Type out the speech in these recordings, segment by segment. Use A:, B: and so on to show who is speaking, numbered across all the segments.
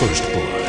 A: first blood.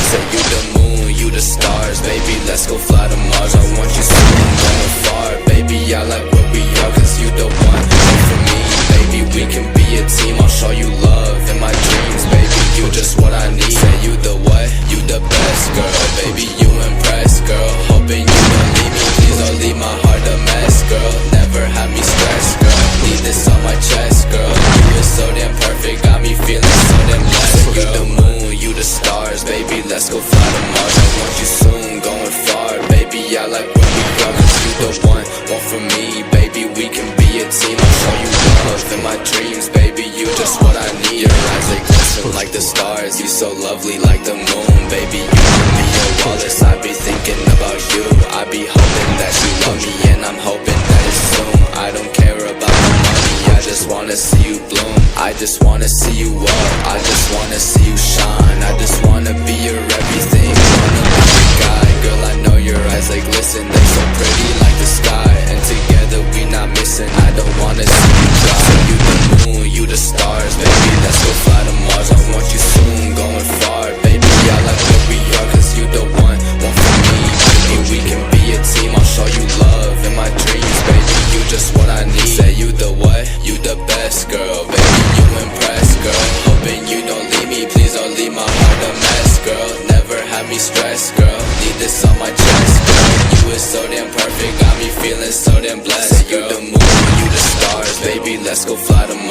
B: Say you the moon, you the stars, baby, let's go fly to Mars. I want you soon, going far, baby, I like what we are, cause you the one for me, baby, we can be a team. I'll show you love in my dreams, baby, you just what I need. Say you the what, you the best, girl, baby, you impress, girl, hoping you don't leave me, please don't leave my heart a mess, girl, never have me stressed, girl, need this on my chest, girl, you is so damn perfect, got me feeling so damn blessed, girl. You the moon, you the stars, baby, let's go fly to Mars. I want you soon, going far, baby, I like what we got, cause you the one for me, baby, we can be a team. I'll show you love in my dreams, baby, you just what I need. Your eyes, they glisten like the stars, you so lovely like the moon, baby, you give me your Wallace. I be thinking about you, I be hoping that you love me, and I'm hoping that it's soon. I don't care about the money, I just wanna see you bloom, I just wanna see you up, I just wanna see you shine, I just wanna be your everything, wanna be your guy. Girl, I know your eyes, they glisten, they so pretty like the sky, and together we not missing, I don't wanna see you cry. So you the moon, you the stars, baby, let's go fly to Mars. I want you soon, going far, baby, I like what we are, cause you the one for me, baby, we can be a team. I'll show you love in my dreams, baby, you just what I need. Say you the what, you the best, girl, baby, you impress, girl, hoping you don't leave me, please don't leave my heart a mess, girl, never have me stressed, girl, need this on my chest, girl, you is so damn perfect, got me feeling so damn blessed, girl. You the moon, you the stars, baby, let's go fly to Mars.